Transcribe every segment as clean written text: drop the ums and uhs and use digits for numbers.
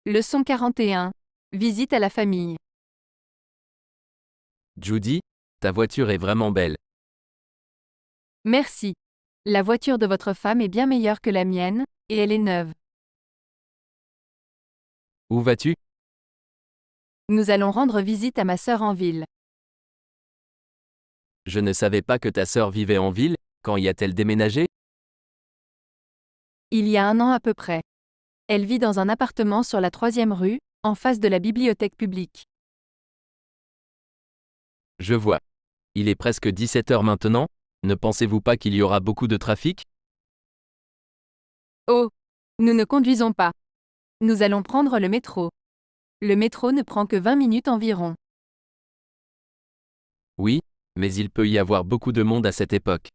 Leçon 41. Visite à la famille. Judy, ta voiture est vraiment belle. Merci. La voiture de votre femme est bien meilleure que la mienne, et elle est neuve. Où vas-tu? Nous allons rendre visite à ma sœur en ville. Je ne savais pas que ta sœur vivait en ville, quand y a-t-elle déménagé? Il y a 1 an à peu près. Elle vit dans un appartement sur la 3e rue, en face de la bibliothèque publique. Je vois. Il est presque 17 heures maintenant, ne pensez-vous pas qu'il y aura beaucoup de trafic? Oh! Nous ne conduisons pas. Nous allons prendre le métro. Le métro ne prend que 20 minutes environ. Oui, mais il peut y avoir beaucoup de monde à cette époque.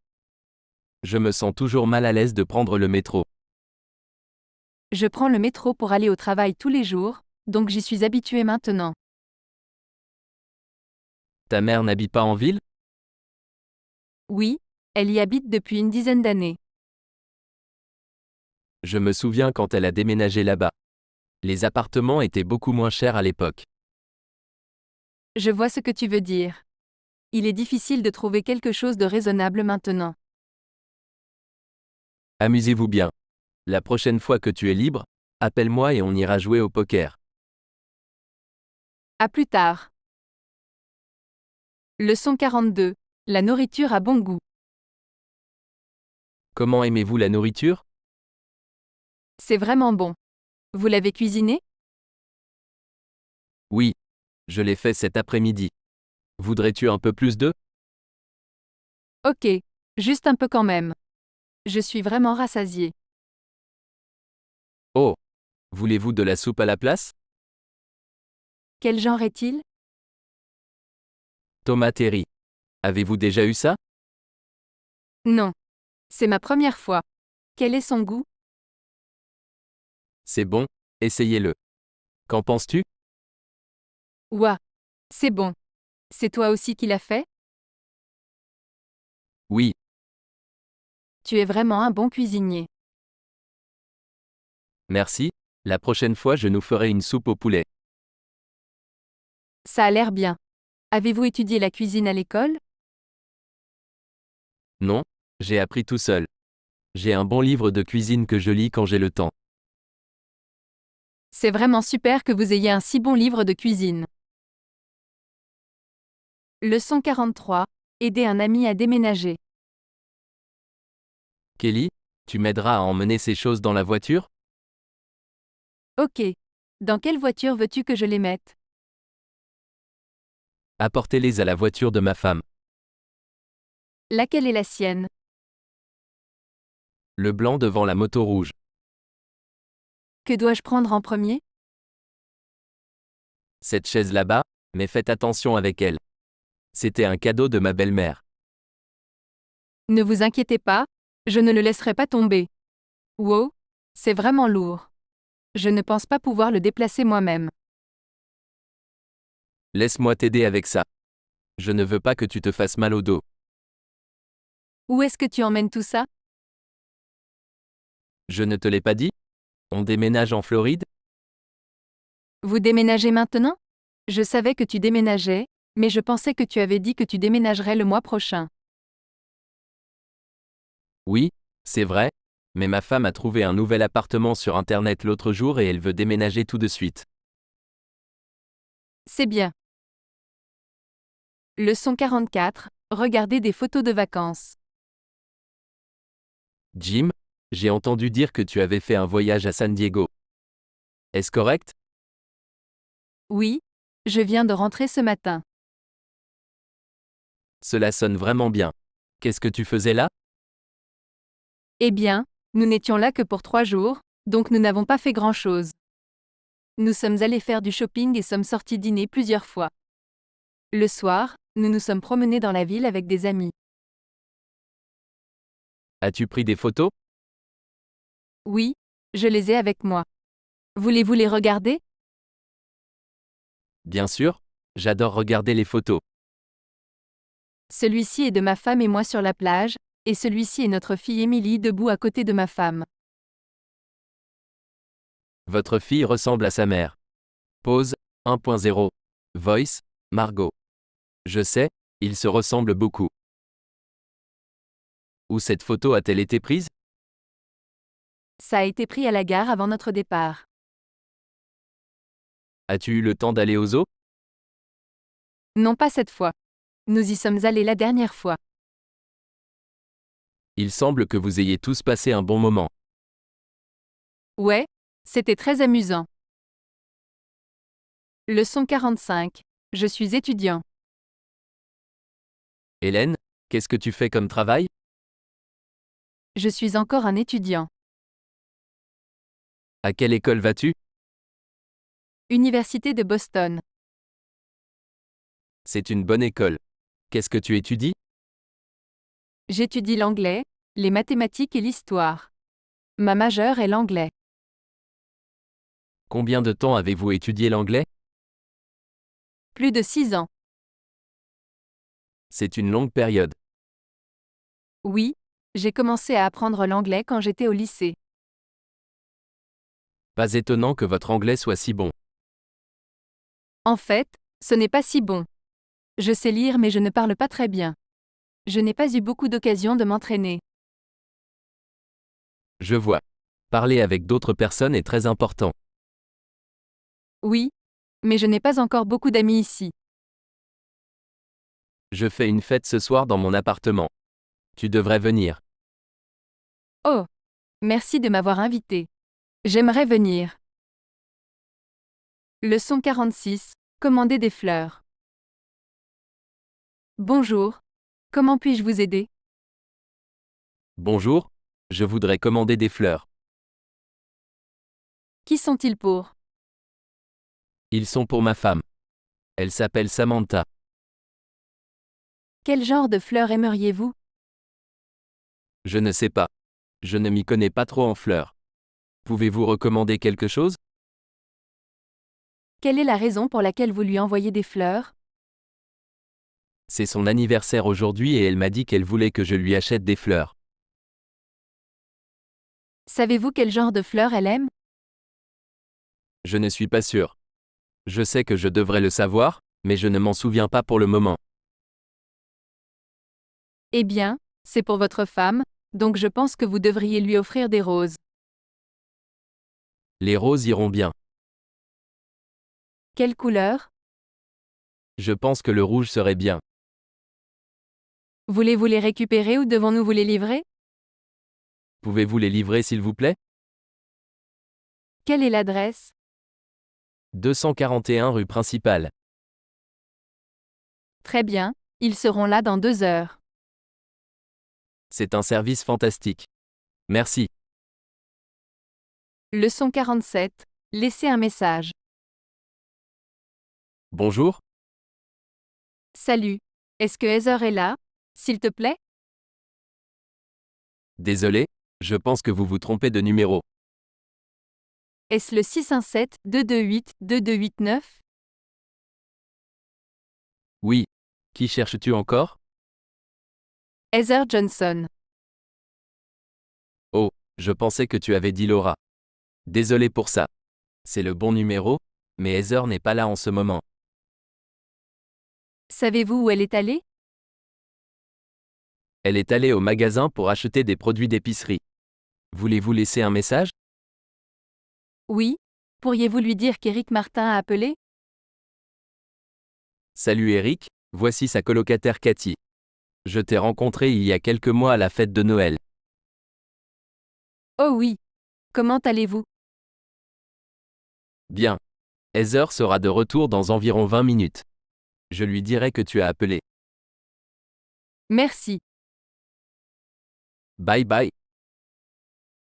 Je me sens toujours mal à l'aise de prendre le métro. Je prends le métro pour aller au travail tous les jours, donc j'y suis habituée maintenant. Ta mère n'habite pas en ville? Oui, elle y habite depuis une dizaine d'années. Je me souviens quand elle a déménagé là-bas. Les appartements étaient beaucoup moins chers à l'époque. Je vois ce que tu veux dire. Il est difficile de trouver quelque chose de raisonnable maintenant. Amusez-vous bien. La prochaine fois que tu es libre, appelle-moi et on ira jouer au poker. À plus tard. Leçon 42. La nourriture a bon goût. Comment aimez-vous la nourriture? C'est vraiment bon. Vous l'avez cuisiné? Oui. Je l'ai fait cet après-midi. Voudrais-tu un peu plus de? Ok. Juste un peu quand même. Je suis vraiment rassasiée. Oh. Voulez-vous de la soupe à la place? Quel genre est-il? Tomate et riz. Avez-vous déjà eu ça? Non. C'est ma première fois. Quel est son goût? C'est bon, essayez-le. Qu'en penses-tu? Ouah. C'est bon. C'est toi aussi qui l'as fait? Oui, Tu es vraiment un bon cuisinier. merci. La prochaine fois je nous ferai une soupe au poulet. Ça a l'air bien. Avez-vous étudié la cuisine à l'école? Non, j'ai appris tout seul. J'ai un bon livre de cuisine que je lis quand j'ai le temps. C'est vraiment super que vous ayez un si bon livre de cuisine. Leçon 43. Aider un ami à déménager. Kelly, tu m'aideras à emmener ces choses dans la voiture? Ok. Dans quelle voiture veux-tu que je les mette? Apportez-les à la voiture de ma femme. Laquelle est la sienne? Le blanc devant la moto rouge. Que dois-je prendre en premier? Cette chaise là-bas, mais faites attention avec elle. C'était un cadeau de ma belle-mère. Ne vous inquiétez pas, je ne le laisserai pas tomber. Wow, c'est vraiment lourd. Je ne pense pas pouvoir le déplacer moi-même. Laisse-moi t'aider avec ça. Je ne veux pas que tu te fasses mal au dos. Où est-ce que tu emmènes tout ça? Je ne te l'ai pas dit? On déménage en Floride? Vous déménagez maintenant? Je savais que tu déménageais, mais je pensais que tu avais dit que tu déménagerais le mois prochain. Oui, c'est vrai, mais ma femme a trouvé un nouvel appartement sur Internet l'autre jour et elle veut déménager tout de suite. C'est bien. Leçon 44. Regardez des photos de vacances. Jim, j'ai entendu dire que tu avais fait un voyage à San Diego. Est-ce correct? Oui, je viens de rentrer ce matin. Cela sonne vraiment bien. Qu'est-ce que tu faisais là? Eh bien, nous n'étions là que pour 3 jours, donc nous n'avons pas fait grand-chose. Nous sommes allés faire du shopping et sommes sortis dîner plusieurs fois. Le soir, nous nous sommes promenés dans la ville avec des amis. As-tu pris des photos? Oui, je les ai avec moi. Voulez-vous les regarder? Bien sûr, j'adore regarder les photos. Celui-ci est de ma femme et moi sur la plage, et celui-ci est notre fille Émilie debout à côté de ma femme. Votre fille ressemble à sa mère. Pause 1.0. Voice, Margot. Je sais, ils se ressemblent beaucoup. Où cette photo a-t-elle été prise? Ça a été pris à la gare avant notre départ. As-tu eu le temps d'aller au zoo? Non, pas cette fois. Nous y sommes allés la dernière fois. Il semble que vous ayez tous passé un bon moment. Ouais, c'était très amusant. Leçon 45. Je suis étudiant. Hélène, qu'est-ce que tu fais comme travail? Je suis encore un étudiant. À quelle école vas-tu? Université de Boston. C'est une bonne école. Qu'est-ce que tu étudies? J'étudie l'anglais, les mathématiques et l'histoire. Ma majeure est l'anglais. Combien de temps avez-vous étudié l'anglais? Plus de 6 ans. C'est une longue période. Oui, j'ai commencé à apprendre l'anglais quand j'étais au lycée. Pas étonnant que votre anglais soit si bon. En fait, ce n'est pas si bon. Je sais lire mais je ne parle pas très bien. Je n'ai pas eu beaucoup d'occasions de m'entraîner. Je vois. Parler avec d'autres personnes est très important. Oui, mais je n'ai pas encore beaucoup d'amis ici. Je fais une fête ce soir dans mon appartement. Tu devrais venir. Oh, merci de m'avoir invité. J'aimerais venir. Leçon 46. Commander des fleurs. Bonjour. Comment puis-je vous aider? Bonjour, je voudrais commander des fleurs. Qui sont-ils pour? Ils sont pour ma femme. Elle s'appelle Samantha. Quel genre de fleurs aimeriez-vous? Je ne sais pas. Je ne m'y connais pas trop en fleurs. Pouvez-vous recommander quelque chose? Quelle est la raison pour laquelle vous lui envoyez des fleurs? C'est son anniversaire aujourd'hui et elle m'a dit qu'elle voulait que je lui achète des fleurs. Savez-vous quel genre de fleurs elle aime? Je ne suis pas sûr. Je sais que je devrais le savoir, mais je ne m'en souviens pas pour le moment. Eh bien, c'est pour votre femme, donc je pense que vous devriez lui offrir des roses. Les roses iront bien. Quelle couleur? Je pense que le rouge serait bien. Voulez-vous les récupérer ou devons-nous vous les livrer? Pouvez-vous les livrer s'il vous plaît? Quelle est l'adresse? 241 rue principale. Très bien, ils seront là dans 2 heures. C'est un service fantastique. Merci. Leçon 47. Laissez un message. Bonjour, Salut. Est-ce que Heather est là? S'il te plaît? désolé, je pense que vous vous trompez de numéro. Est-ce le 617-228-2289? Oui. Qui cherches-tu encore? Heather Johnson. Oh, je pensais que tu avais dit Laura. Désolé pour ça. C'est le bon numéro, mais Heather n'est pas là en ce moment. Savez-vous où elle est allée? Elle est allée au magasin pour acheter des produits d'épicerie. Voulez-vous laisser un message? Oui. Pourriez-vous lui dire qu'Éric Martin a appelé? Salut Eric, voici sa colocataire Cathy. Je t'ai rencontré il y a quelques mois à la fête de Noël. Oh oui. Comment allez-vous? Bien. Heather sera de retour dans environ 20 minutes. Je lui dirai que tu as appelé. Merci. Bye bye.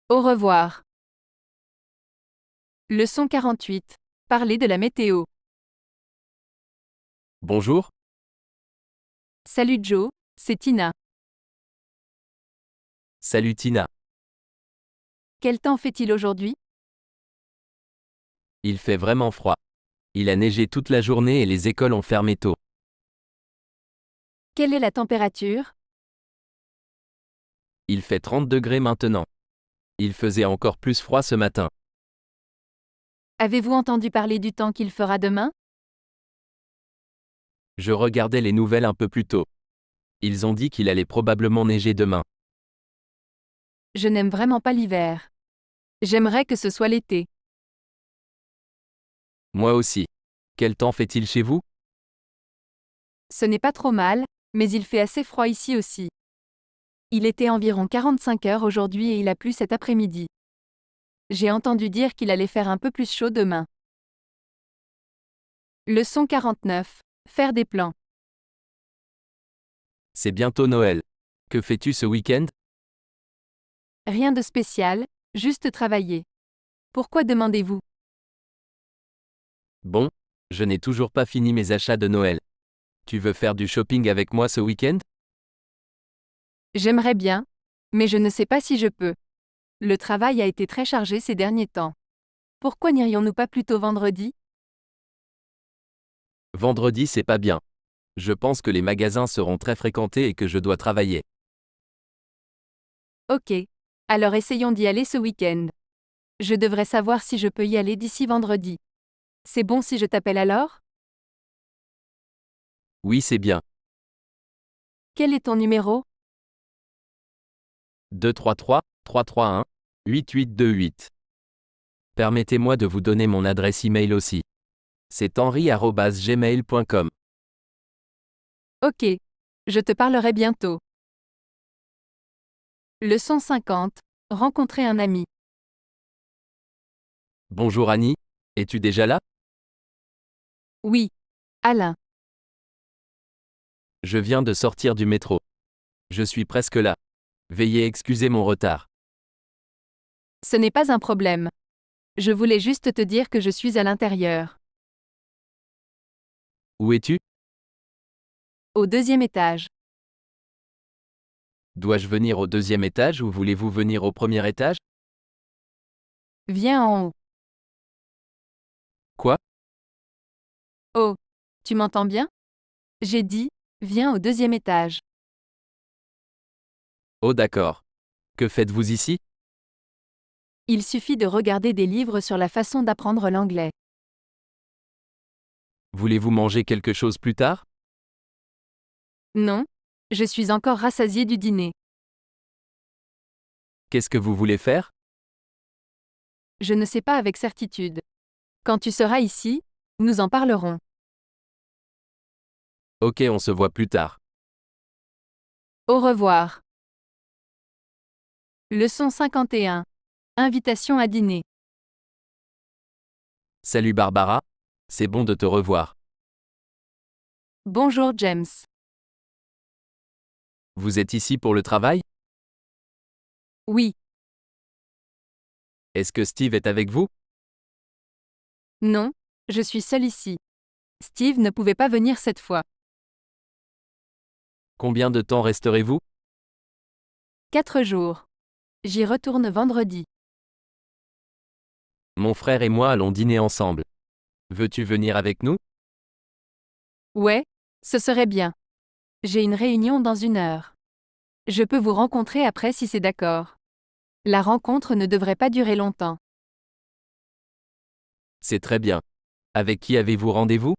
Au revoir. Leçon 48. Parler de la météo. Bonjour, Salut Joe, c'est Tina. salut Tina. Quel temps fait-il aujourd'hui? Il fait vraiment froid. Il a neigé toute la journée et les écoles ont fermé tôt. Quelle est la température? Il fait 30 degrés maintenant. Il faisait encore plus froid ce matin. Avez-vous entendu parler du temps qu'il fera demain? Je regardais les nouvelles un peu plus tôt. Ils ont dit qu'il allait probablement neiger demain. Je n'aime vraiment pas l'hiver. J'aimerais que ce soit l'été. Moi aussi. Quel temps fait-il chez vous? Ce n'est pas trop mal, mais il fait assez froid ici aussi. Il était environ 45 heures aujourd'hui et il a plu cet après-midi. J'ai entendu dire qu'il allait faire un peu plus chaud demain. Leçon 49. Faire des plans. C'est bientôt Noël. Que fais-tu ce week-end? Rien de spécial, juste travailler. Pourquoi demandez-vous? Bon, je n'ai toujours pas fini mes achats de Noël. Tu veux faire du shopping avec moi ce week-end? J'aimerais bien, mais je ne sais pas si je peux. Le travail a été très chargé ces derniers temps. Pourquoi n'irions-nous pas plutôt vendredi? Vendredi, c'est pas bien. Je pense que les magasins seront très fréquentés et que je dois travailler. Ok. Alors essayons d'y aller ce week-end. Je devrais savoir si je peux y aller d'ici vendredi. C'est bon si je t'appelle alors? Oui, c'est bien. Quel est ton numéro? 233 331 8828. Permettez-moi de vous donner mon adresse email aussi. C'est henri@gmail.com. Ok. Je te parlerai bientôt. Leçon 50. Rencontrer un ami. Bonjour Annie, es-tu déjà là? Oui. Alain. Je viens de sortir du métro. Je suis presque là. Veuillez excuser mon retard. Ce n'est pas un problème. Je voulais juste te dire que je suis à l'intérieur. Où es-tu? Au deuxième étage. Dois-je venir au deuxième étage ou voulez-vous venir au premier étage? Viens en haut. Quoi? Oh. Tu m'entends bien? J'ai dit, viens au deuxième étage. Oh d'accord. Que faites-vous ici? Il suffit de regarder des livres sur la façon d'apprendre l'anglais. Voulez-vous manger quelque chose plus tard? Non. Je suis encore rassasié du dîner. Qu'est-ce que vous voulez faire? Je ne sais pas avec certitude. Quand tu seras ici, nous en parlerons. Ok, on se voit plus tard. Au revoir. Leçon 51. Invitation à dîner. Salut Barbara. C'est bon de te revoir. Bonjour James. Vous êtes ici pour le travail? Oui. Est-ce que Steve est avec vous? Non. Je suis seul ici. Steve ne pouvait pas venir cette fois. Combien de temps resterez-vous? 4 jours. J'y retourne vendredi. Mon frère et moi allons dîner ensemble. Veux-tu venir avec nous? Ouais. Ce serait bien. J'ai une réunion dans 1 heure. Je peux vous rencontrer après si c'est d'accord. La rencontre ne devrait pas durer longtemps. C'est très bien. Avec qui avez-vous rendez-vous?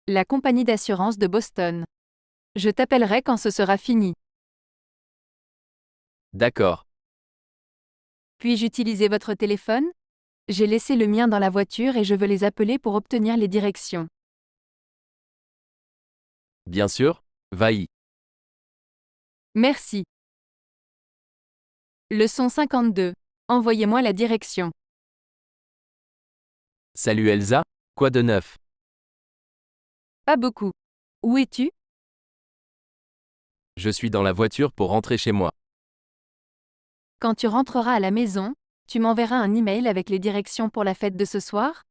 La compagnie d'assurance de Boston. Je t'appellerai quand ce sera fini. D'accord. Puis-je utiliser votre téléphone? J'ai laissé le mien dans la voiture et je veux les appeler pour obtenir les directions. Bien sûr, va-y. Merci. Leçon 52. Envoyez-moi la direction. Salut Elsa, quoi de neuf? Pas beaucoup. Où es-tu? Je suis dans la voiture pour rentrer chez moi. Quand tu rentreras à la maison, tu m'enverras un email avec les directions pour la fête de ce soir?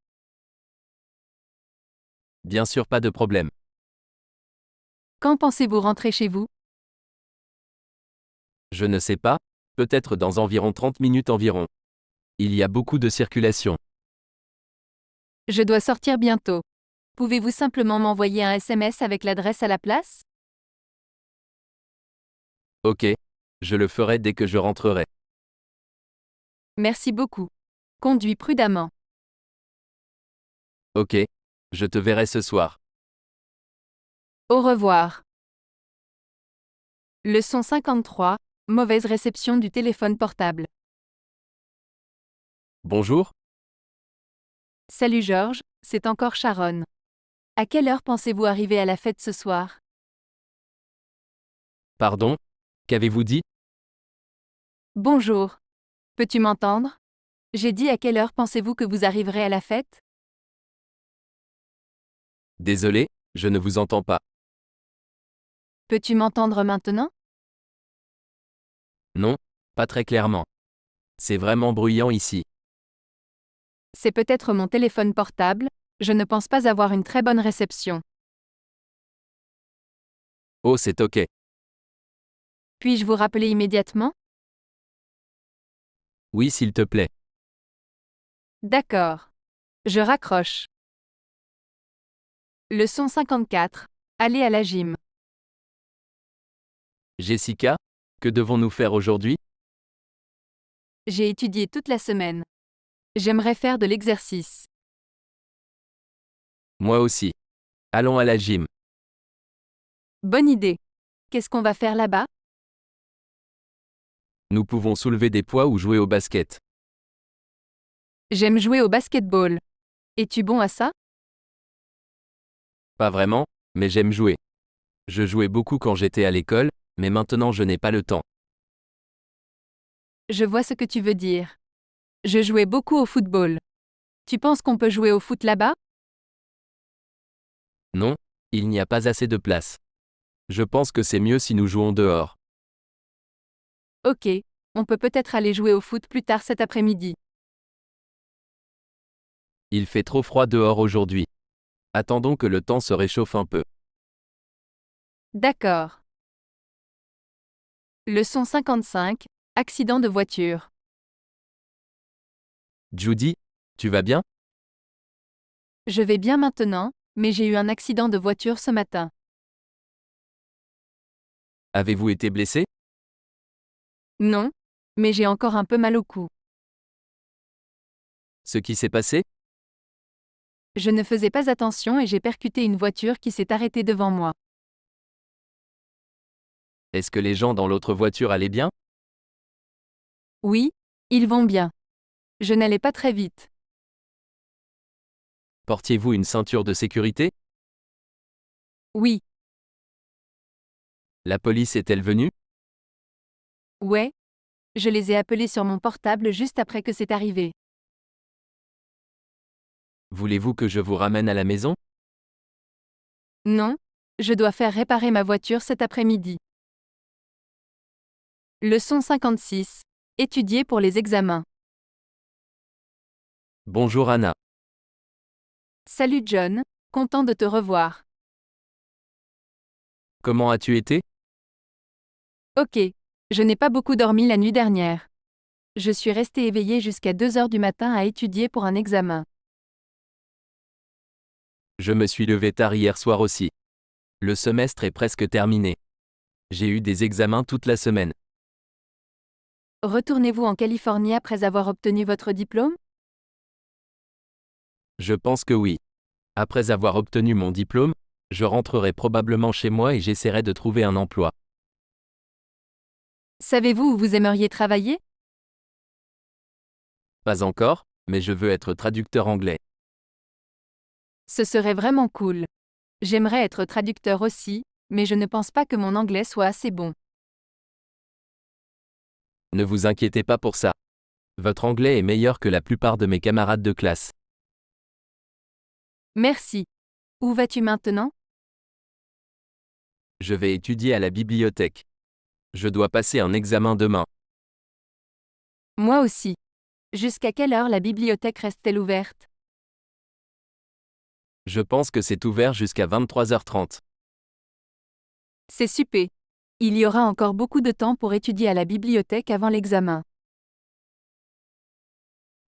Bien sûr, pas de problème. Quand pensez-vous rentrer chez vous? Je ne sais pas, peut-être dans environ 30 minutes environ. Il y a beaucoup de circulation. Je dois sortir bientôt. Pouvez-vous simplement m'envoyer un SMS avec l'adresse à la place? Ok. Je le ferai dès que je rentrerai. Merci beaucoup. Conduis prudemment. Ok. Je te verrai ce soir. Au revoir. Leçon 53. Mauvaise réception du téléphone portable. Bonjour. Salut Georges, c'est encore Sharon. À quelle heure pensez-vous arriver à la fête ce soir? Pardon? Qu'avez-vous dit? Bonjour. Peux-tu m'entendre? J'ai dit à quelle heure pensez-vous que vous arriverez à la fête? Désolé, je ne vous entends pas. Peux-tu m'entendre maintenant? Non, pas très clairement. C'est vraiment bruyant ici. C'est peut-être mon téléphone portable, je ne pense pas avoir une très bonne réception. Oh, c'est ok. Puis-je vous rappeler immédiatement? Oui, s'il te plaît. D'accord. Je raccroche. Leçon 54. Aller à la gym. Jessica, que devons-nous faire aujourd'hui? J'ai étudié toute la semaine. J'aimerais faire de l'exercice. Moi aussi. Allons à la gym. Bonne idée. Qu'est-ce qu'on va faire là-bas? Nous pouvons soulever des poids ou jouer au basket. J'aime jouer au basketball. Es-tu bon à ça? Pas vraiment, mais j'aime jouer. Je jouais beaucoup quand j'étais à l'école, mais maintenant je n'ai pas le temps. Je vois ce que tu veux dire. Je jouais beaucoup au football. Tu penses qu'on peut jouer au foot là-bas? Non, il n'y a pas assez de place. Je pense que c'est mieux si nous jouons dehors. Ok, on peut peut-être aller jouer au foot plus tard cet après-midi. Il fait trop froid dehors aujourd'hui. Attendons que le temps se réchauffe un peu. D'accord. Leçon 55. Accident de voiture. Judy, tu vas bien? Je vais bien maintenant, mais j'ai eu un accident de voiture ce matin. Avez-vous été blessé? Non, mais j'ai encore un peu mal au cou. Ce qui s'est passé? Je ne faisais pas attention et j'ai percuté une voiture qui s'est arrêtée devant moi. Est-ce que les gens dans l'autre voiture allaient bien? Oui, ils vont bien. Je n'allais pas très vite. Portiez-vous une ceinture de sécurité? Oui, La police est-elle venue? ouais, je les ai appelés sur mon portable juste après que c'est arrivé. Voulez-vous que je vous ramène à la maison? Non, je dois faire réparer ma voiture cet après-midi. Leçon 56. Étudier pour les examens. Bonjour Anna. Salut John, content de te revoir. Comment as-tu été? Ok, je n'ai pas beaucoup dormi la nuit dernière. Je suis resté éveillé jusqu'à 2 heures du matin à étudier pour un examen. Je me suis levé tard hier soir aussi. Le semestre est presque terminé. J'ai eu des examens toute la semaine. Retournez-vous en Californie après avoir obtenu votre diplôme? Je pense que oui. Après avoir obtenu mon diplôme, je rentrerai probablement chez moi et j'essaierai de trouver un emploi. Savez-vous où vous aimeriez travailler? Pas encore, mais je veux être traducteur anglais. Ce serait vraiment cool. J'aimerais être traducteur aussi, mais je ne pense pas que mon anglais soit assez bon. Ne vous inquiétez pas pour ça. Votre anglais est meilleur que la plupart de mes camarades de classe. Merci. Où vas-tu maintenant? Je vais étudier à la bibliothèque. Je dois passer un examen demain. Moi aussi. Jusqu'à quelle heure la bibliothèque reste-t-elle ouverte? Je pense que c'est ouvert jusqu'à 23h30. C'est super. Il y aura encore beaucoup de temps pour étudier à la bibliothèque avant l'examen.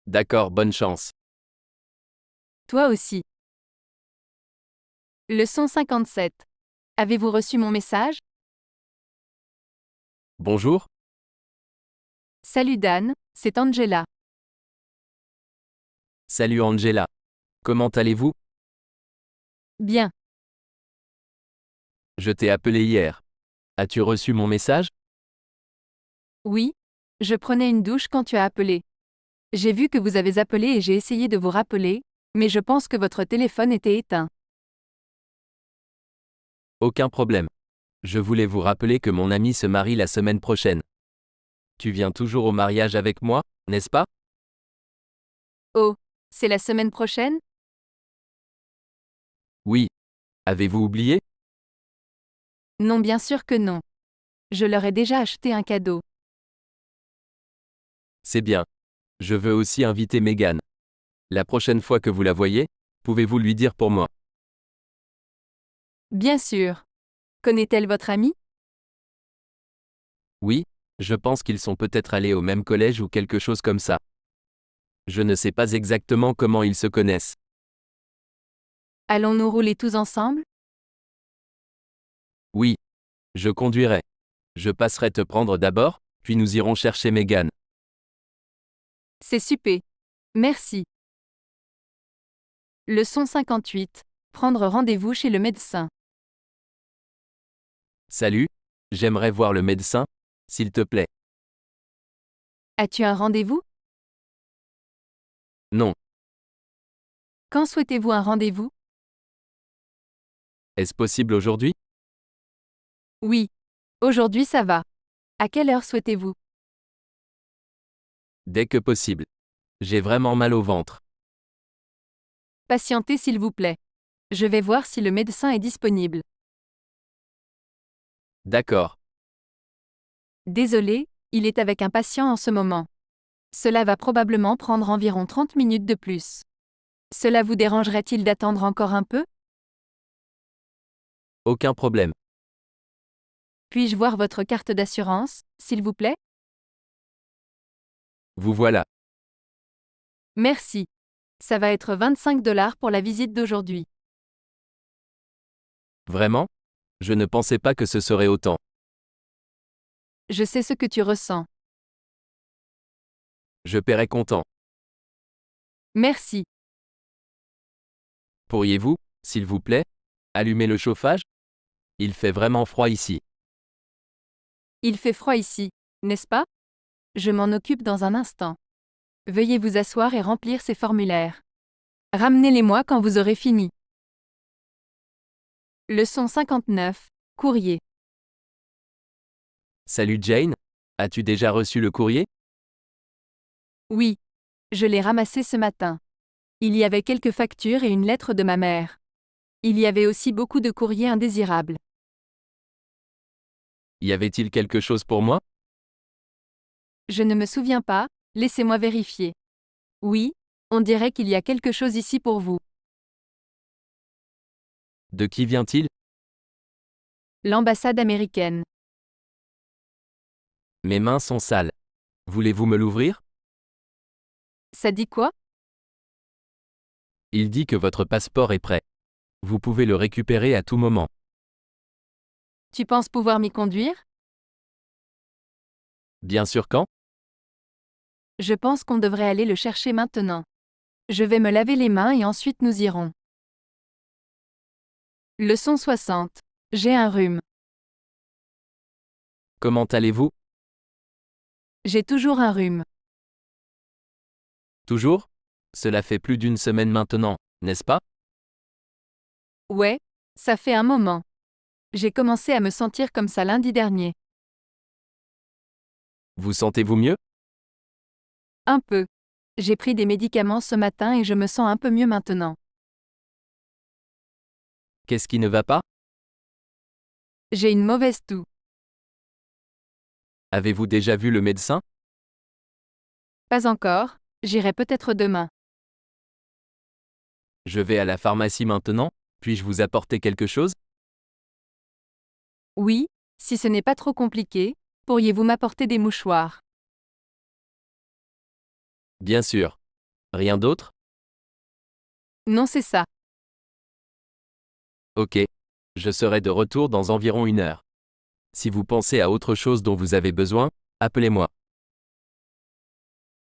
D'accord, bonne chance. Toi aussi. Leçon 57. Avez-vous reçu mon message? Bonjour, Salut Dan, c'est Angela. salut Angela. Comment allez-vous? Bien. Je t'ai appelé hier. As-tu reçu mon message? Oui. Je prenais une douche quand tu as appelé. J'ai vu que vous avez appelé et j'ai essayé de vous rappeler, mais je pense que votre téléphone était éteint. Aucun problème. Je voulais vous rappeler que mon ami se marie la semaine prochaine. Tu viens toujours au mariage avec moi, n'est-ce pas? Oh, c'est la semaine prochaine? Oui. Avez-vous oublié? Non, bien sûr que non. Je leur ai déjà acheté un cadeau. C'est bien. Je veux aussi inviter Megan. La prochaine fois que vous la voyez, pouvez-vous lui dire pour moi? Bien sûr. Connaît-elle votre ami? Oui, je pense qu'ils sont peut-être allés au même collège ou quelque chose comme ça. Je ne sais pas exactement comment ils se connaissent. Allons-nous rouler tous ensemble? Oui. Je conduirai. Je passerai te prendre d'abord, puis nous irons chercher Megan. C'est super. Merci. Leçon 58. Prendre rendez-vous chez le médecin. Salut. J'aimerais voir le médecin, s'il te plaît. As-tu un rendez-vous? Non. Quand souhaitez-vous un rendez-vous? Est-ce possible aujourd'hui? Oui. Aujourd'hui ça va. À quelle heure souhaitez-vous? Dès que possible. J'ai vraiment mal au ventre. Patientez s'il vous plaît. Je vais voir si le médecin est disponible. D'accord. Désolé, il est avec un patient en ce moment. Cela va probablement prendre environ 30 minutes de plus. Cela vous dérangerait-il d'attendre encore un peu? Aucun problème. Puis-je voir votre carte d'assurance, s'il vous plaît? Vous voilà. Merci. Ça va être 25 $ pour la visite d'aujourd'hui. Vraiment? Je ne pensais pas que ce serait autant. Je sais ce que tu ressens. Je paierai comptant. Merci. Pourriez-vous, s'il vous plaît, allumer le chauffage? Il fait vraiment froid ici. Il fait froid ici, n'est-ce pas? Je m'en occupe dans un instant. Veuillez vous asseoir et remplir ces formulaires. Ramenez-les-moi quand vous aurez fini. Leçon 59. Courrier. Salut Jane. As-tu déjà reçu le courrier? Oui. Je l'ai ramassé ce matin. Il y avait quelques factures et une lettre de ma mère. Il y avait aussi beaucoup de courriers indésirables. Y avait-il quelque chose pour moi? Je ne me souviens pas, laissez-moi vérifier. Oui, on dirait qu'il y a quelque chose ici pour vous. De qui vient-il? L'ambassade américaine. Mes mains sont sales. Voulez-vous me l'ouvrir? Ça dit quoi? Il dit que votre passeport est prêt. Vous pouvez le récupérer à tout moment. Tu penses pouvoir m'y conduire? Bien sûr quand? Je pense qu'on devrait aller le chercher maintenant. Je vais me laver les mains et ensuite nous irons. Leçon 60. J'ai un rhume. Comment allez-vous? J'ai toujours un rhume. Toujours? Cela fait plus d'une semaine maintenant, n'est-ce pas? Ouais, ça fait un moment. J'ai commencé à me sentir comme ça lundi dernier. Vous sentez-vous mieux? Un peu. J'ai pris des médicaments ce matin et je me sens un peu mieux maintenant. Qu'est-ce qui ne va pas? J'ai une mauvaise toux. Avez-vous déjà vu le médecin? Pas encore, j'irai peut-être demain. Je vais à la pharmacie maintenant, puis-je vous apporter quelque chose? Oui, si ce n'est pas trop compliqué, pourriez-vous m'apporter des mouchoirs? Bien sûr. Rien d'autre? Non, c'est ça. Ok. Je serai de retour dans environ 1 heure. Si vous pensez à autre chose dont vous avez besoin, appelez-moi.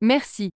Merci.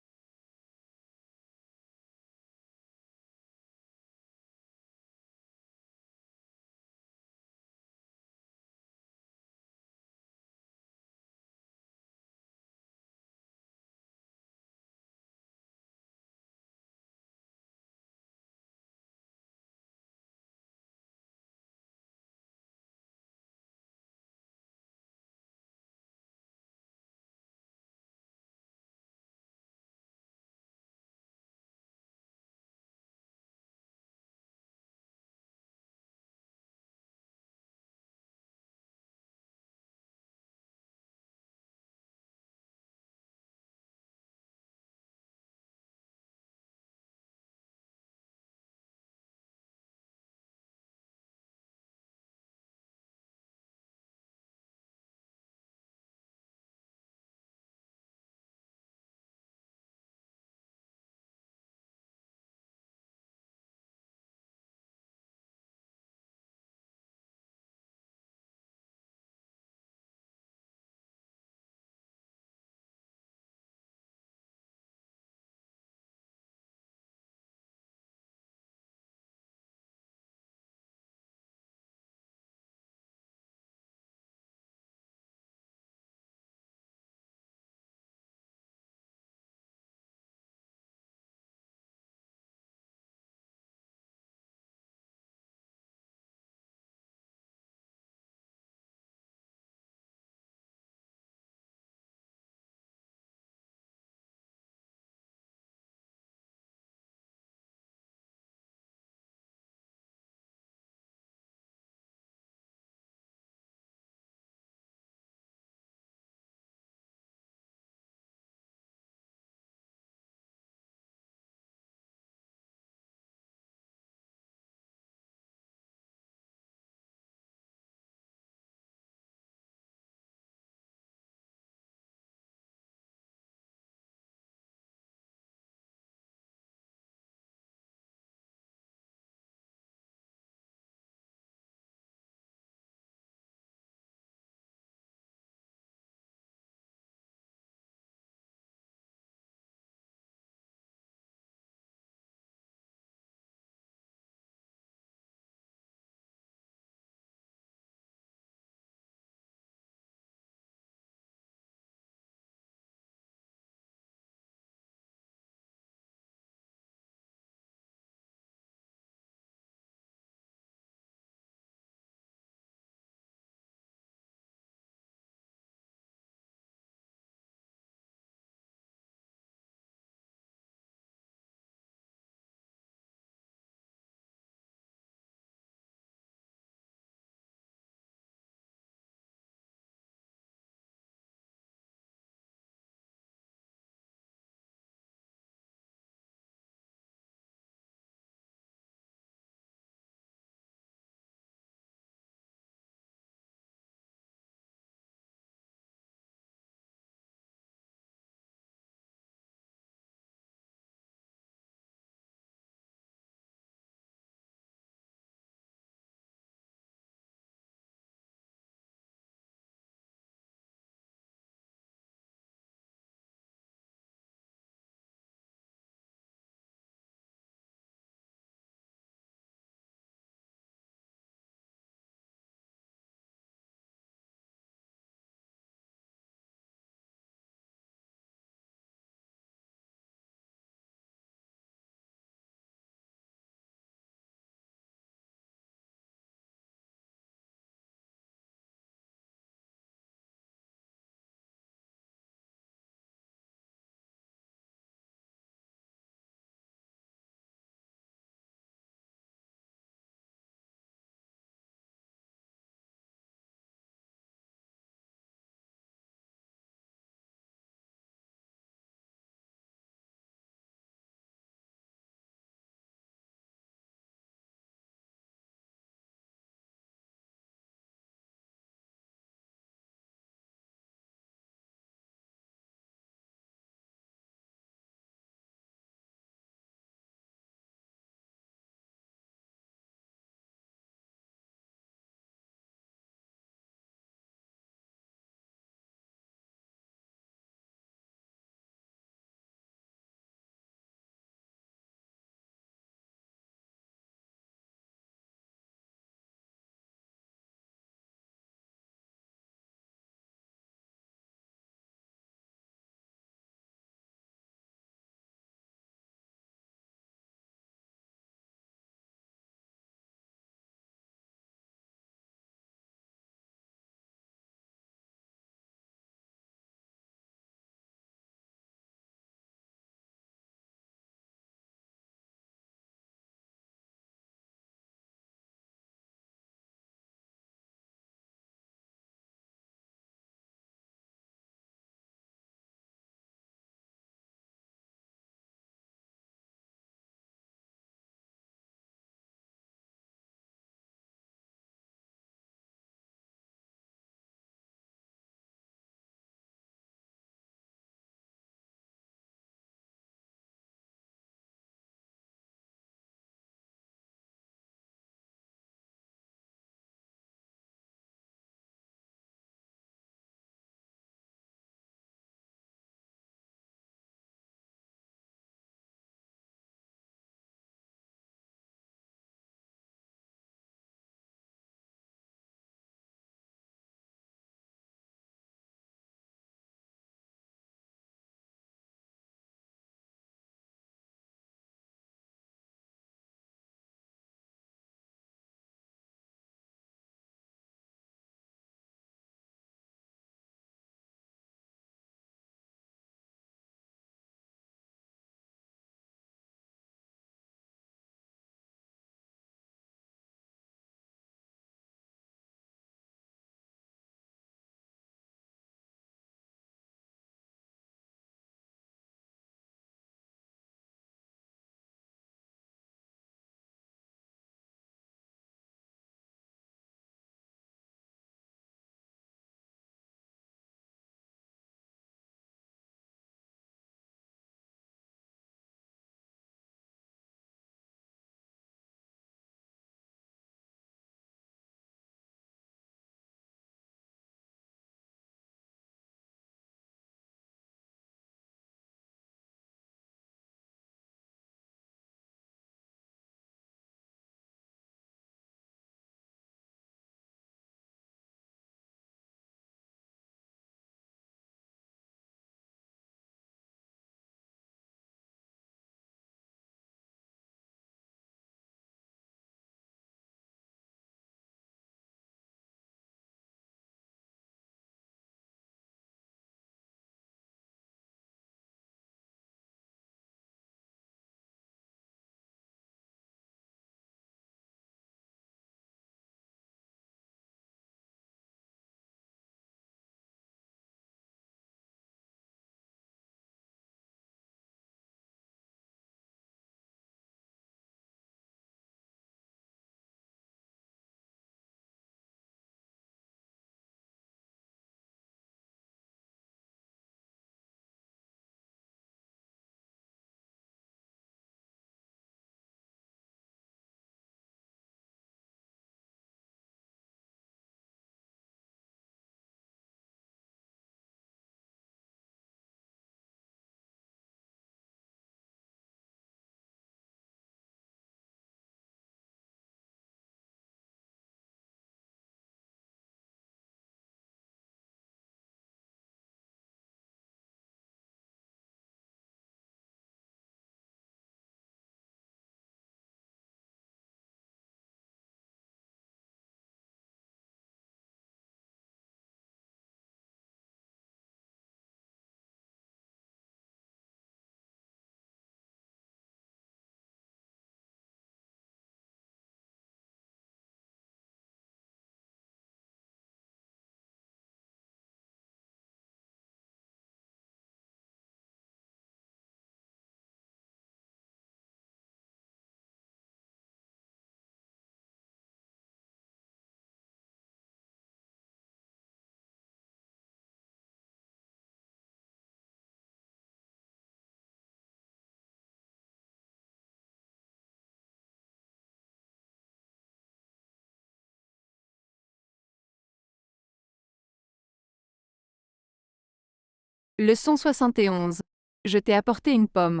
Leçon 71. Je t'ai apporté une pomme.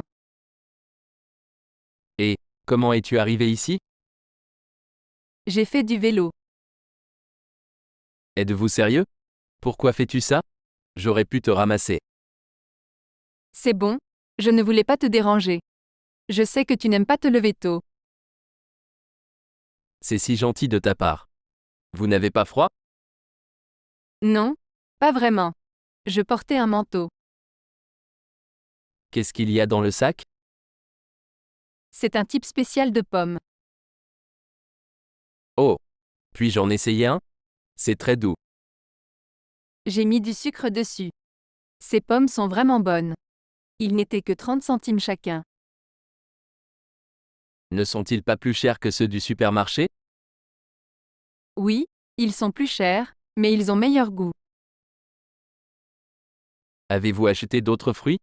Comment es-tu arrivé ici? J'ai fait du vélo. Êtes-vous sérieux? Pourquoi fais-tu ça? J'aurais pu te ramasser. C'est bon, je ne voulais pas te déranger. Je sais que tu n'aimes pas te lever tôt. C'est si gentil de ta part. Vous n'avez pas froid? Non, pas vraiment. Je portais un manteau. Qu'est-ce qu'il y a dans le sac? C'est un type spécial de pomme. Oh! Puis-je en essayer un? C'est très doux. J'ai mis du sucre dessus. Ces pommes sont vraiment bonnes. Ils n'étaient que 30 centimes chacun. Ne sont-ils pas plus chers que ceux du supermarché? Oui, ils sont plus chers, mais ils ont meilleur goût. Avez-vous acheté d'autres fruits?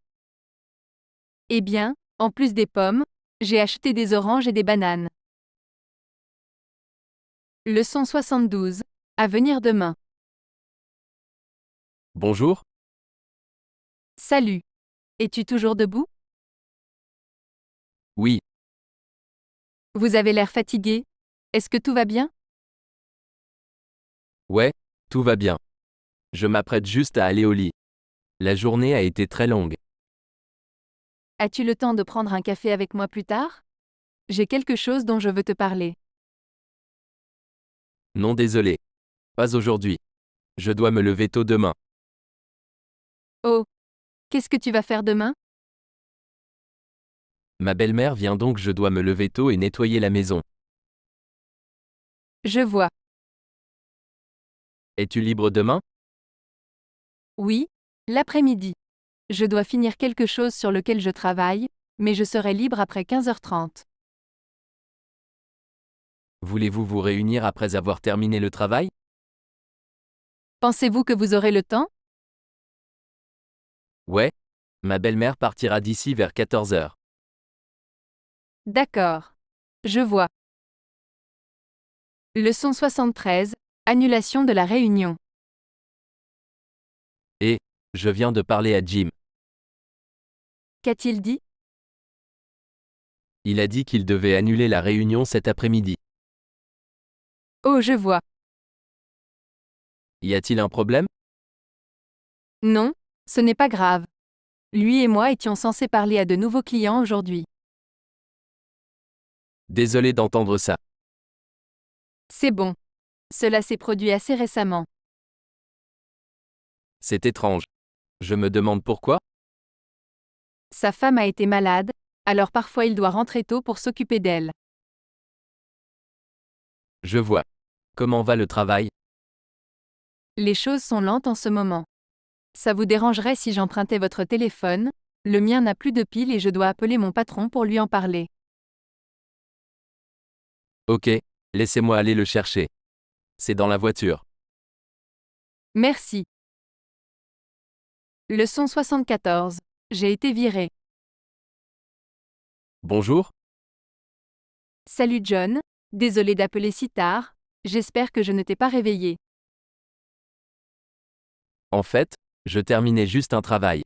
Eh bien, en plus des pommes, j'ai acheté des oranges et des bananes. Leçon 72. À venir demain. Bonjour? Salut. Es-tu toujours debout? Oui. Vous avez l'air fatigué. Est-ce que tout va bien? Ouais, tout va bien. Je m'apprête juste à aller au lit. La journée a été très longue. As-tu le temps de prendre un café avec moi plus tard? J'ai quelque chose dont je veux te parler. Non, désolé. Pas aujourd'hui. Je dois me lever tôt demain. Oh. Qu'est-ce que tu vas faire demain? Ma belle-mère vient donc, je dois me lever tôt et nettoyer la maison. Je vois. Es-tu libre demain? Oui, l'après-midi. Je dois finir quelque chose sur lequel je travaille, mais je serai libre après 15h30. Voulez-vous vous réunir après avoir terminé le travail? Pensez-vous que vous aurez le temps? Ouais. Ma belle-mère partira d'ici vers 14 heures. D'accord. Je vois. Leçon 73. Annulation de la réunion. Et, je viens de parler à Jim. Qu'a-t-il dit? Il a dit qu'il devait annuler la réunion cet après-midi. Oh, je vois. Y a-t-il un problème? Non, ce n'est pas grave. Lui et moi étions censés parler à de nouveaux clients aujourd'hui. Désolé d'entendre ça. C'est bon. Cela s'est produit assez récemment. C'est étrange. Je me demande pourquoi? Sa femme a été malade, alors parfois il doit rentrer tôt pour s'occuper d'elle. Je vois. Comment va le travail? Les choses sont lentes en ce moment. Ça vous dérangerait si j'empruntais votre téléphone? Le mien n'a plus de pile et je dois appeler mon patron pour lui en parler. Ok, laissez-moi aller le chercher. C'est dans la voiture. Merci. Leçon 74. J'ai été viré. Bonjour? Salut John, désolé d'appeler si tard, j'espère que je ne t'ai pas réveillé. En fait, je terminais juste un travail.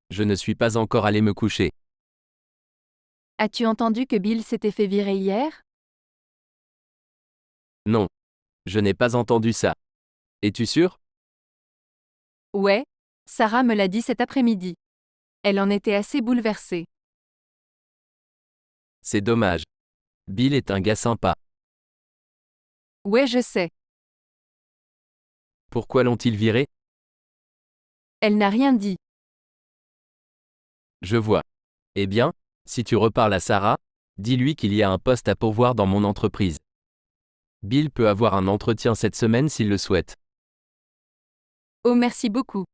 Je ne suis pas encore allé me coucher. As-tu entendu que Bill s'était fait virer hier? Non. Je n'ai pas entendu ça. Es-tu sûr? Ouais, Sarah me l'a dit cet après-midi. Elle en était assez bouleversée. C'est dommage. Bill est un gars sympa. Ouais, je sais. Pourquoi l'ont-ils viré? Elle n'a rien dit. Je vois. Eh bien, si tu reparles à Sarah, dis-lui qu'il y a un poste à pourvoir dans mon entreprise. Bill peut avoir un entretien cette semaine s'il le souhaite. Oh, merci beaucoup.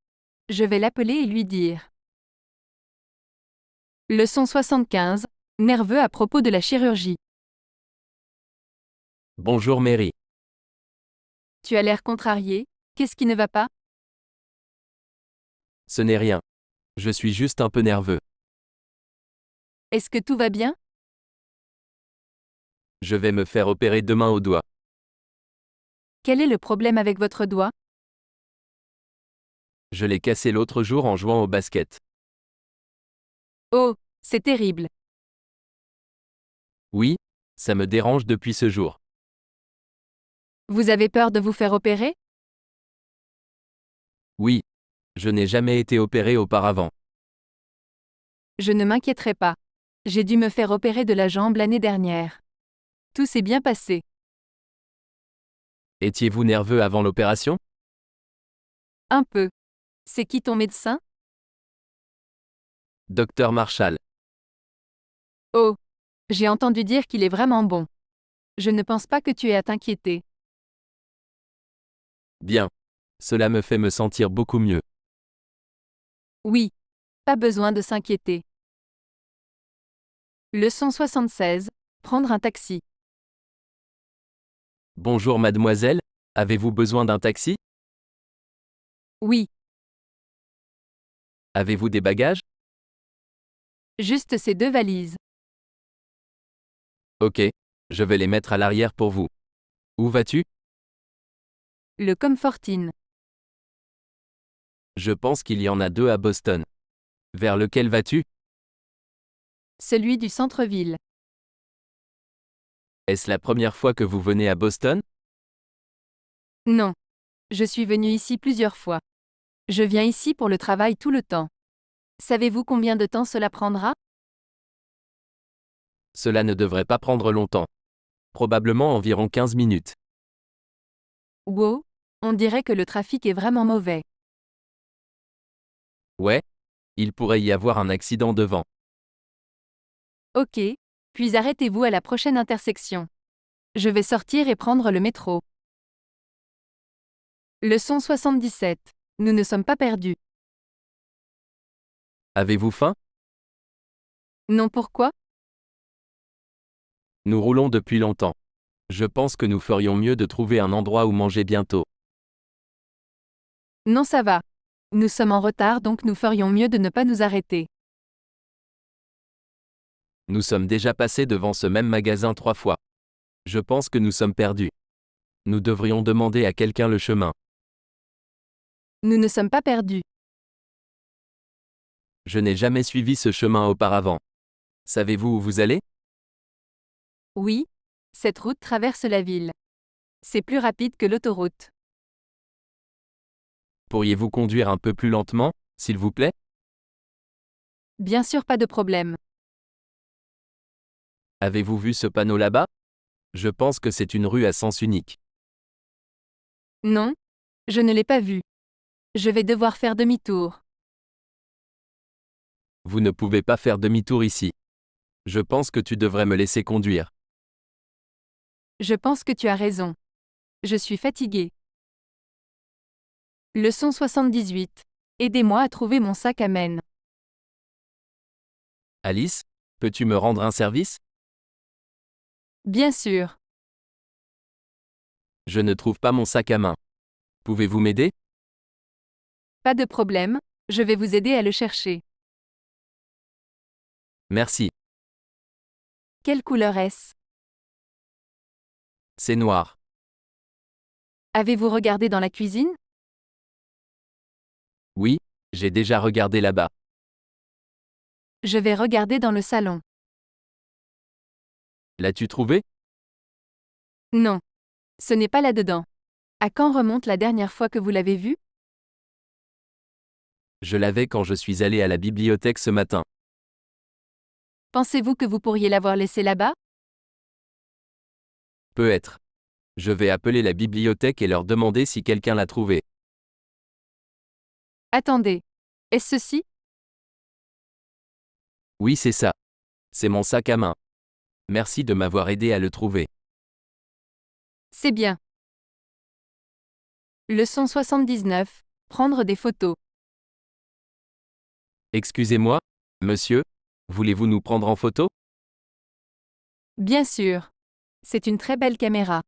Je vais l'appeler et lui dire. Leçon 75. Nerveux à propos de la chirurgie. Bonjour Mary. Tu as l'air contrarié, qu'est-ce qui ne va pas? Ce n'est rien. Je suis juste un peu nerveux. Est-ce que tout va bien? Je vais me faire opérer demain au doigt. Quel est le problème avec votre doigt? Je l'ai cassé l'autre jour en jouant au basket. Oh, c'est terrible. Oui, ça me dérange depuis ce jour. Vous avez peur de vous faire opérer? Oui. Je n'ai jamais été opéré auparavant. Je ne m'inquiéterai pas. J'ai dû me faire opérer de la jambe l'année dernière. Tout s'est bien passé. Étiez-vous nerveux avant l'opération? Un peu. C'est qui ton médecin? Docteur Marshall. Oh, j'ai entendu dire qu'il est vraiment bon. Je ne pense pas que tu aies à t'inquiéter. Bien. Cela me fait me sentir beaucoup mieux. Oui. Pas besoin de s'inquiéter. Leçon 76. Prendre un taxi. Bonjour mademoiselle, avez-vous besoin d'un taxi? Oui, Avez-vous des bagages? juste ces deux valises. Ok. Je vais les mettre à l'arrière pour vous. Où vas-tu? Le Comfortine. Je pense qu'il y en a deux à Boston. Vers lequel vas-tu? Celui du centre-ville. Est-ce la première fois que vous venez à Boston? Non. Je suis venu ici plusieurs fois. Je viens ici pour le travail tout le temps. Savez-vous combien de temps cela prendra? Cela ne devrait pas prendre longtemps. Probablement environ 15 minutes. Wow, on dirait que le trafic est vraiment mauvais. Ouais. Il pourrait y avoir un accident devant. Ok, puis arrêtez-vous à la prochaine intersection. Je vais sortir et prendre le métro. Leçon 77. Nous ne sommes pas perdus. Avez-vous faim? Non, pourquoi? Nous roulons depuis longtemps. Je pense que nous ferions mieux de trouver un endroit où manger bientôt. Non, ça va. Nous sommes en retard donc nous ferions mieux de ne pas nous arrêter. Nous sommes déjà passés devant ce même magasin 3 fois. Je pense que nous sommes perdus. Nous devrions demander à quelqu'un le chemin. Nous ne sommes pas perdus. Je n'ai jamais suivi ce chemin auparavant. Savez-vous où vous allez? Oui, cette route traverse la ville. C'est plus rapide que l'autoroute. Pourriez-vous conduire un peu plus lentement, s'il vous plaît? Bien sûr, pas de problème. Avez-vous vu ce panneau là-bas? Je pense que c'est une rue à sens unique. Non, je ne l'ai pas vu. Je vais devoir faire demi-tour. Vous ne pouvez pas faire demi-tour ici. Je pense que tu devrais me laisser conduire. Je pense que tu as raison. Je suis fatigué. Leçon 78. Aidez-moi à trouver mon sac à mène. Alice, peux-tu me rendre un service? Bien sûr. Je ne trouve pas mon sac à main. Pouvez-vous m'aider? Pas de problème, je vais vous aider à le chercher. Merci. Quelle couleur est-ce? C'est noir. Avez-vous regardé dans la cuisine? Oui, j'ai déjà regardé là-bas. Je vais regarder dans le salon. L'as-tu trouvé? Non. Ce n'est pas là-dedans. À quand remonte la dernière fois que vous l'avez vu? Je l'avais quand je suis allé à la bibliothèque ce matin. Pensez-vous que vous pourriez l'avoir laissé là-bas? Peut-être. Je vais appeler la bibliothèque et leur demander si quelqu'un l'a trouvé. Attendez. Est-ce ceci? Oui, c'est ça. C'est mon sac à main. Merci de m'avoir aidé à le trouver. C'est bien. Leçon 79. Prendre des photos. Excusez-moi, monsieur, voulez-vous nous prendre en photo? Bien sûr. C'est une très belle caméra.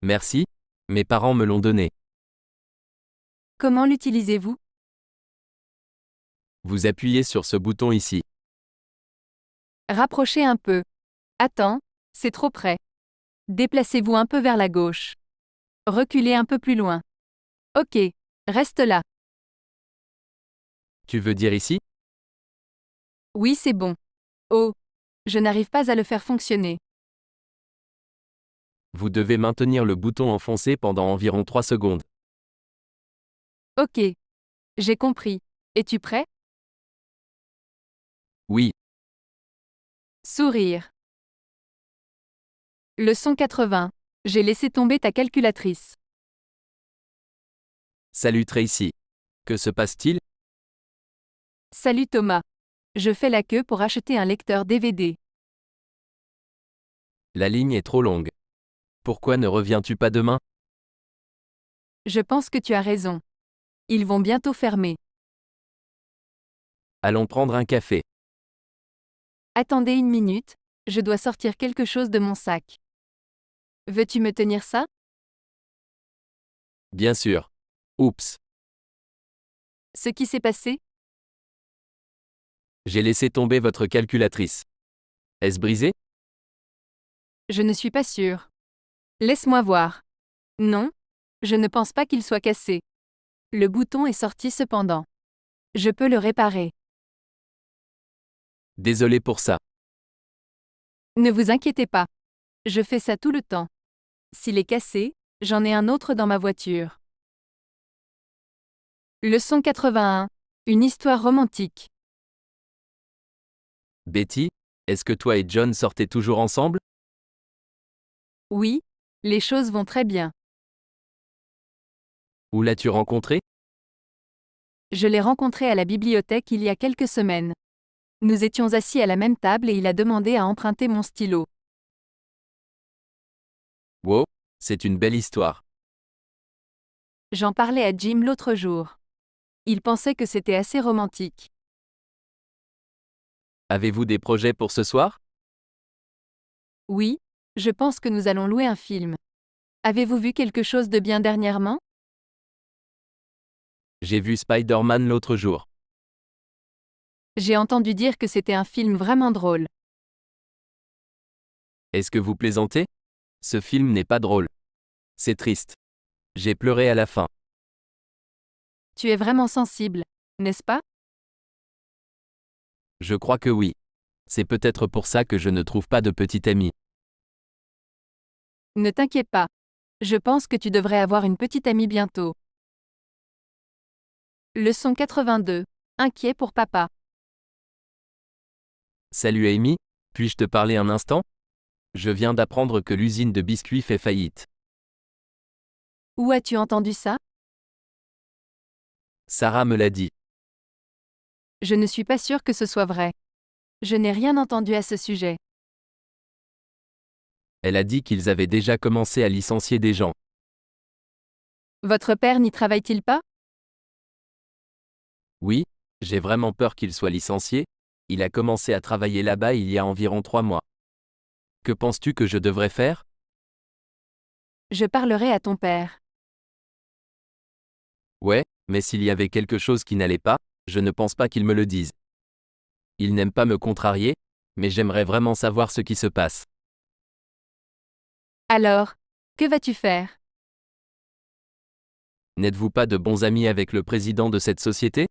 Merci, mes parents me l'ont donné. Comment l'utilisez-vous? Vous appuyez sur ce bouton ici. Rapprochez un peu. Attends, c'est trop près. Déplacez-vous un peu vers la gauche. Reculez un peu plus loin. OK. Reste là. Tu veux dire ici? Oui, c'est bon. Oh, je n'arrive pas à le faire fonctionner. Vous devez maintenir le bouton enfoncé pendant environ 3 secondes. Ok. J'ai compris. Es-tu prêt? Oui, Sourire. Leçon 80. J'ai laissé tomber ta calculatrice. salut Tracy. Que se passe-t-il? Salut Thomas. Je fais la queue pour acheter un lecteur DVD. La ligne est trop longue. Pourquoi ne reviens-tu pas demain? Je pense que tu as raison. Ils vont bientôt fermer. Allons prendre un café. Attendez une minute, je dois sortir quelque chose de mon sac. Veux-tu me tenir ça? Bien sûr. Oups, Ce qui s'est passé? j'ai laissé tomber votre calculatrice. Est-ce brisé? Je ne suis pas sûre. Laisse-moi voir. Non, je ne pense pas qu'il soit cassé. Le bouton est sorti cependant. Je peux le réparer. Désolé pour ça. Ne vous inquiétez pas. Je fais ça tout le temps. S'il est cassé, j'en ai un autre dans ma voiture. Leçon 81. Une histoire romantique. Betty, est-ce que toi et John sortez toujours ensemble? Oui, les choses vont très bien. Où l'as-tu rencontré? Je l'ai rencontré à la bibliothèque il y a quelques semaines. Nous étions assis à la même table et il a demandé à emprunter mon stylo. Wow, c'est une belle histoire. J'en parlais à Jim l'autre jour. Il pensait que c'était assez romantique. Avez-vous des projets pour ce soir? Oui, je pense que nous allons louer un film. Avez-vous vu quelque chose de bien dernièrement? J'ai vu Spider-Man l'autre jour. J'ai entendu dire que c'était un film vraiment drôle. Est-ce que vous plaisantez? Ce film n'est pas drôle. C'est triste. J'ai pleuré à la fin. Tu es vraiment sensible, n'est-ce pas? Je crois que oui. C'est peut-être pour ça que je ne trouve pas de petite amie. Ne t'inquiète pas. Je pense que tu devrais avoir une petite amie bientôt. Leçon 82. Inquiet pour papa. Salut Amy, puis-je te parler un instant? Je viens d'apprendre que l'usine de biscuits fait faillite. Où as-tu entendu ça? Sarah me l'a dit. Je ne suis pas sûre que ce soit vrai. Je n'ai rien entendu à ce sujet. Elle a dit qu'ils avaient déjà commencé à licencier des gens. Votre père n'y travaille-t-il pas? Oui, j'ai vraiment peur qu'il soit licencié. Il a commencé à travailler là-bas il y a environ 3 mois. Que penses-tu que je devrais faire? Je parlerai à ton père. Ouais, mais s'il y avait quelque chose qui n'allait pas, je ne pense pas qu'il me le dise. Il n'aime pas me contrarier, mais j'aimerais vraiment savoir ce qui se passe. Alors, que vas-tu faire? N'êtes-vous pas de bons amis avec le président de cette société?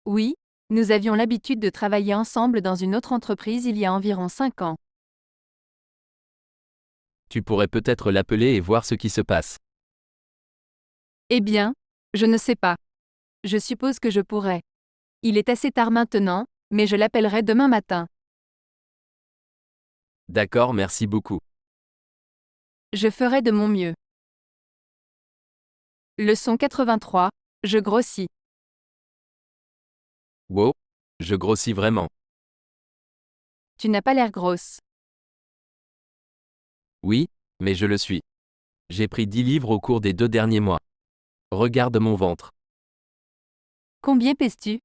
Oui, nous avions l'habitude de travailler ensemble dans une autre entreprise il y a environ 5 ans. Tu pourrais peut-être l'appeler et voir ce qui se passe. Eh bien, je ne sais pas. Je suppose que je pourrais. Il est assez tard maintenant, mais je l'appellerai demain matin. D'accord, merci beaucoup. Je ferai de mon mieux. Leçon 83. Je grossis. Wow, je grossis vraiment. Tu n'as pas l'air grosse. Oui, mais je le suis. J'ai pris 10 livres au cours des 2 derniers mois. Regarde mon ventre. Combien pèses-tu?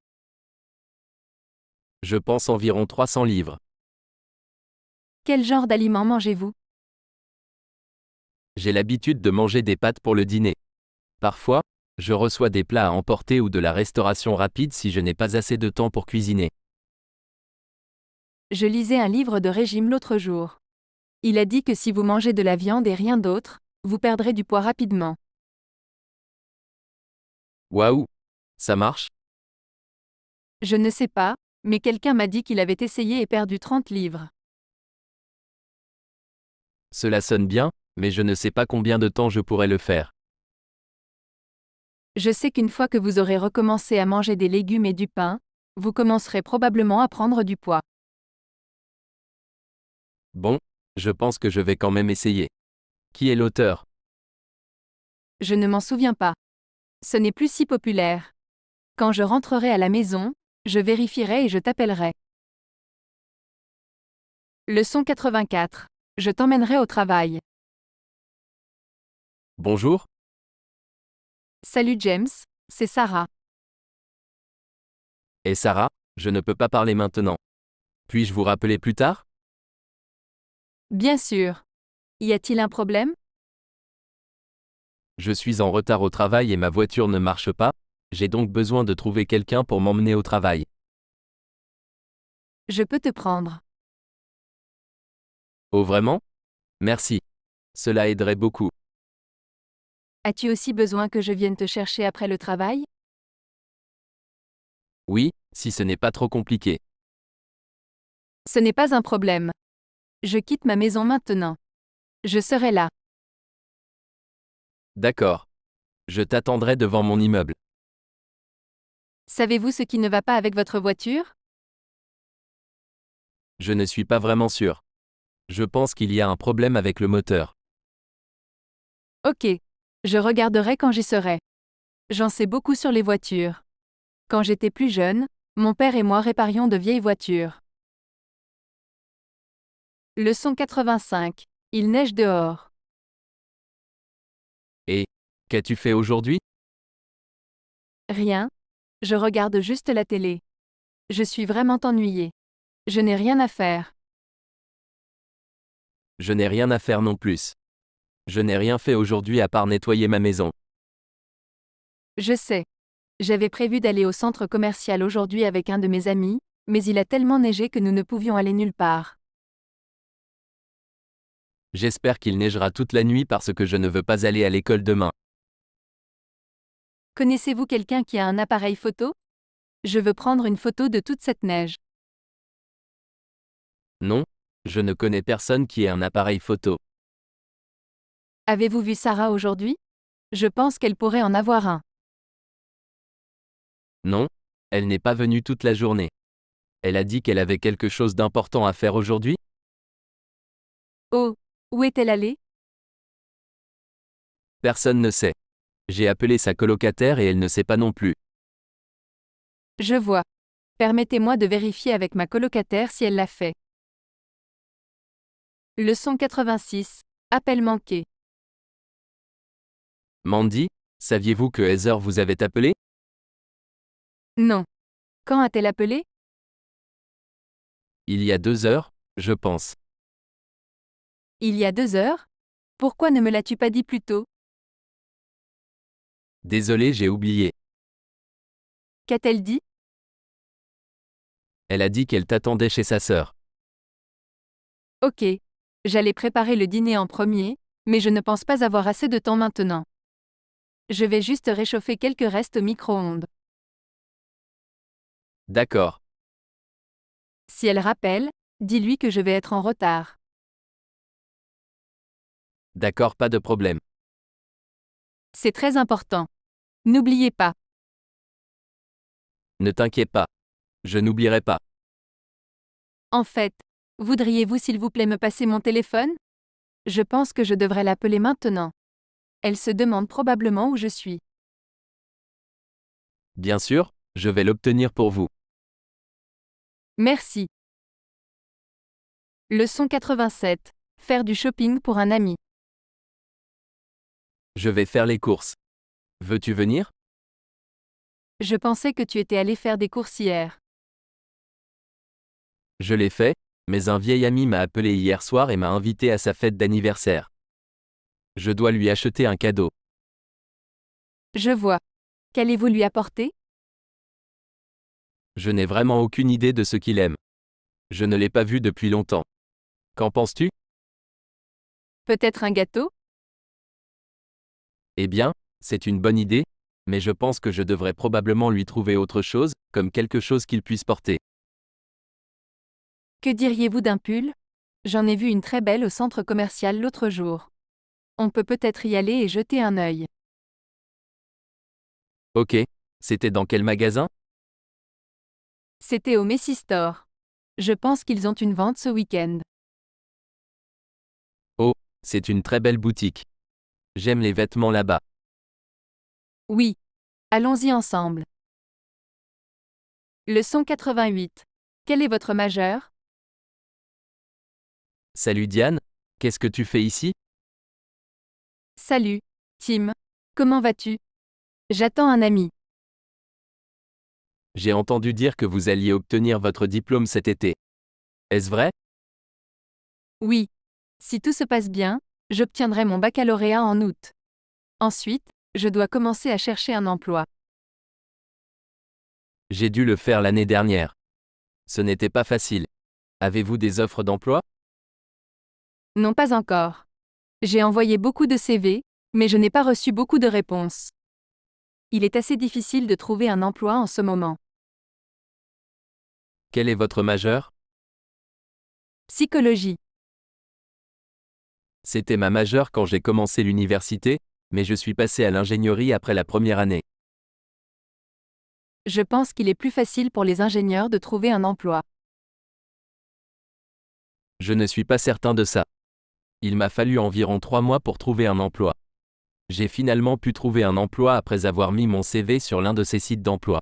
Je pense environ 300 livres. Quel genre d'aliments mangez-vous? J'ai l'habitude de manger des pâtes pour le dîner. Parfois, je reçois des plats à emporter ou de la restauration rapide si je n'ai pas assez de temps pour cuisiner. Je lisais un livre de régime l'autre jour. Il a dit que si vous mangez de la viande et rien d'autre, vous perdrez du poids rapidement. Waouh! Ça marche? Je ne sais pas, mais quelqu'un m'a dit qu'il avait essayé et perdu 30 livres. Cela sonne bien, mais je ne sais pas combien de temps je pourrais le faire. Je sais qu'une fois que vous aurez recommencé à manger des légumes et du pain, vous commencerez probablement à prendre du poids. Bon, je pense que je vais quand même essayer. Qui est l'auteur? Je ne m'en souviens pas. Ce n'est plus si populaire. Quand je rentrerai à la maison, je vérifierai et je t'appellerai. Leçon 84. Je t'emmènerai au travail. Bonjour? Salut James, c'est Sarah. Et Sarah, je ne peux pas parler maintenant. Puis-je vous rappeler plus tard? Bien sûr. Y a-t-il un problème? Je suis en retard au travail et ma voiture ne marche pas, j'ai donc besoin de trouver quelqu'un pour m'emmener au travail. Je peux te prendre. Oh vraiment? Merci. Cela aiderait beaucoup. As-tu aussi besoin que je vienne te chercher après le travail? Oui, si ce n'est pas trop compliqué. Ce n'est pas un problème. Je quitte ma maison maintenant. Je serai là. D'accord. Je t'attendrai devant mon immeuble. Savez-vous ce qui ne va pas avec votre voiture? Je ne suis pas vraiment sûr. Je pense qu'il y a un problème avec le moteur. Ok. Je regarderai quand j'y serai. J'en sais beaucoup sur les voitures. Quand j'étais plus jeune, mon père et moi réparions de vieilles voitures. Leçon 85. Il neige dehors. Et, qu'as-tu fait aujourd'hui? Rien. Je regarde juste la télé. Je suis vraiment ennuyée. Je n'ai rien à faire. Je n'ai rien à faire non plus. Je n'ai rien fait aujourd'hui à part nettoyer ma maison. Je sais. J'avais prévu d'aller au centre commercial aujourd'hui avec un de mes amis, mais il a tellement neigé que nous ne pouvions aller nulle part. J'espère qu'il neigera toute la nuit parce que je ne veux pas aller à l'école demain. Connaissez-vous quelqu'un qui a un appareil photo? Je veux prendre une photo de toute cette neige. Non, je ne connais personne qui ait un appareil photo. Avez-vous vu Sarah aujourd'hui? Je pense qu'elle pourrait en avoir un. Non, elle n'est pas venue toute la journée. Elle a dit qu'elle avait quelque chose d'important à faire aujourd'hui? Oh, où est-elle allée? Personne ne sait. J'ai appelé sa colocataire et elle ne sait pas non plus. Je vois. Permettez-moi de vérifier avec ma colocataire si elle l'a fait. Leçon 86. Appel manqué. Mandy, saviez-vous que Heather vous avait appelé? Non. Quand a-t-elle appelé? Il y a 2 heures, je pense. Il y a 2 heures? Pourquoi ne me l'as-tu pas dit plus tôt? Désolé, j'ai oublié. Qu'a-t-elle dit? Elle a dit qu'elle t'attendait chez sa sœur. Ok. J'allais préparer le dîner en premier, mais je ne pense pas avoir assez de temps maintenant. Je vais juste réchauffer quelques restes au micro-ondes. D'accord. Si elle rappelle, dis-lui que je vais être en retard. D'accord, pas de problème. C'est très important. N'oubliez pas. Ne t'inquiète pas. Je n'oublierai pas. En fait, voudriez-vous s'il vous plaît me passer mon téléphone? Je pense que je devrais l'appeler maintenant. Elle se demande probablement où je suis. Bien sûr, je vais l'obtenir pour vous. Merci. Leçon 87. Faire du shopping pour un ami. Je vais faire les courses. Veux-tu venir? Je pensais que tu étais allé faire des courses hier. Je l'ai fait, mais un vieil ami m'a appelé hier soir et m'a invité à sa fête d'anniversaire. Je dois lui acheter un cadeau. Je vois. Qu'allez-vous lui apporter? Je n'ai vraiment aucune idée de ce qu'il aime. Je ne l'ai pas vu depuis longtemps. Qu'en penses-tu? Peut-être un gâteau? Eh bien, c'est une bonne idée, Mais je pense que je devrais probablement lui trouver autre chose, comme quelque chose qu'il puisse porter. Que diriez-vous d'un pull? J'en ai vu une très belle au centre commercial l'autre jour. On peut peut-être y aller et jeter un œil. Ok. C'était dans quel magasin? C'était au Macy Store. Je pense qu'ils ont une vente ce week-end. Oh, c'est une très belle boutique. J'aime les vêtements là-bas. Oui. Allons-y ensemble. Leçon 88. Quel est votre majeur? Salut Diane, qu'est-ce que tu fais ici? Salut, Tim. Comment vas-tu? J'attends un ami. J'ai entendu dire que vous alliez obtenir votre diplôme cet été. Est-ce vrai? Oui. Si tout se passe bien, j'obtiendrai mon baccalauréat en août. Ensuite, je dois commencer à chercher un emploi. J'ai dû le faire l'année dernière. Ce n'était pas facile. Avez-vous des offres d'emploi? Non, pas encore. J'ai envoyé beaucoup de CV, mais je n'ai pas reçu beaucoup de réponses. Il est assez difficile de trouver un emploi en ce moment. Quel est votre majeur? Psychologie. C'était ma majeure quand j'ai commencé l'université, mais je suis passé à l'ingénierie après la première année. Je pense qu'il est plus facile pour les ingénieurs de trouver un emploi. Je ne suis pas certain de ça. Il m'a fallu environ 3 mois pour trouver un emploi. J'ai finalement pu trouver un emploi après avoir mis mon CV sur l'un de ces sites d'emploi.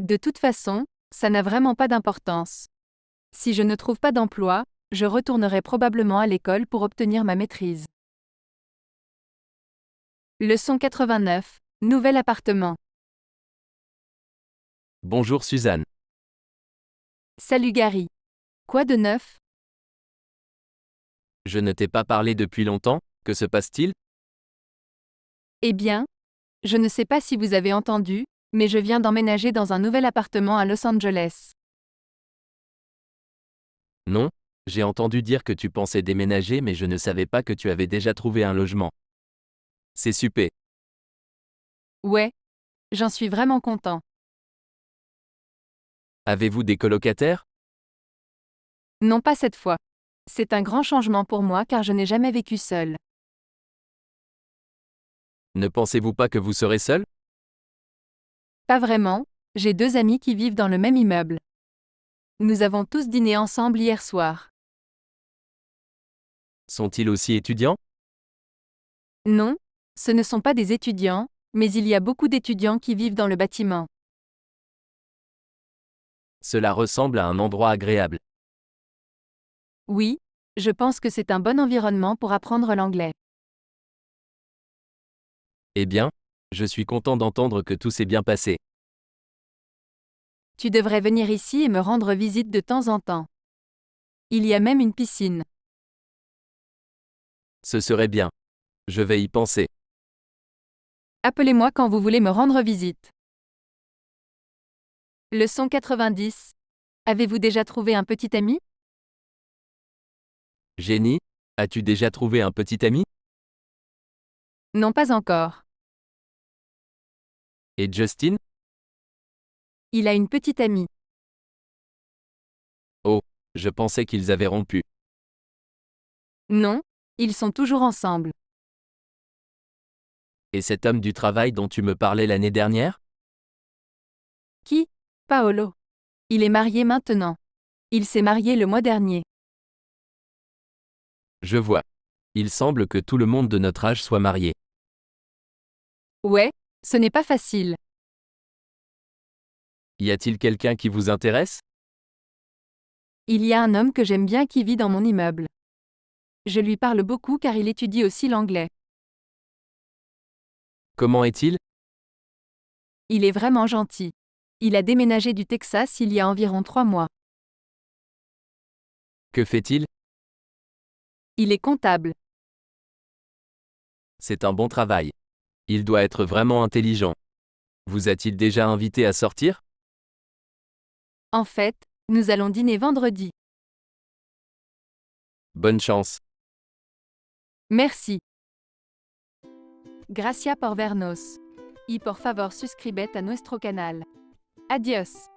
De toute façon, ça n'a vraiment pas d'importance. Si je ne trouve pas d'emploi, je retournerai probablement à l'école pour obtenir ma maîtrise. Leçon 89. Nouvel appartement. Bonjour Suzanne. Salut Gary. Quoi de neuf? Je ne t'ai pas parlé depuis longtemps, que se passe-t-il? Eh bien, je ne sais pas si vous avez entendu, mais je viens d'emménager dans un nouvel appartement à Los Angeles. Non, j'ai entendu dire que tu pensais déménager mais je ne savais pas que tu avais déjà trouvé un logement. C'est super. Ouais, j'en suis vraiment content. Avez-vous des colocataires? Non, pas cette fois. C'est un grand changement pour moi car je n'ai jamais vécu seul. Ne pensez-vous pas que vous serez seul? Pas vraiment, j'ai deux amis qui vivent dans le même immeuble. Nous avons tous dîné ensemble hier soir. Sont-ils aussi étudiants? Non, ce ne sont pas des étudiants, mais il y a beaucoup d'étudiants qui vivent dans le bâtiment. Cela ressemble à un endroit agréable. Oui, je pense que c'est un bon environnement pour apprendre l'anglais. Eh bien, je suis content d'entendre que tout s'est bien passé. Tu devrais venir ici et me rendre visite de temps en temps. Il y a même une piscine. Ce serait bien. Je vais y penser. Appelez-moi quand vous voulez me rendre visite. Leçon 90. Avez-vous déjà trouvé un petit ami? Jenny, as-tu déjà trouvé un petit ami? Non, pas encore. Et Justin? Il a une petite amie. Oh, je pensais qu'ils avaient rompu. Non, ils sont toujours ensemble. Et cet homme du travail dont tu me parlais l'année dernière? Qui? Paolo. Il est marié maintenant. Il s'est marié le mois dernier. Je vois. Il semble que tout le monde de notre âge soit marié. Ouais, ce n'est pas facile. Y a-t-il quelqu'un qui vous intéresse? Il y a un homme que j'aime bien qui vit dans mon immeuble. Je lui parle beaucoup car il étudie aussi l'anglais. Comment est-il? Il est vraiment gentil. Il a déménagé du Texas il y a environ 3 mois. Que fait-il? Il est comptable. C'est un bon travail. Il doit être vraiment intelligent. Vous a-t-il déjà invité à sortir? En fait, nous allons dîner vendredi. Bonne chance. Merci. Gracias por vernos. Y por favor suscribete a nuestro canal. Adiós.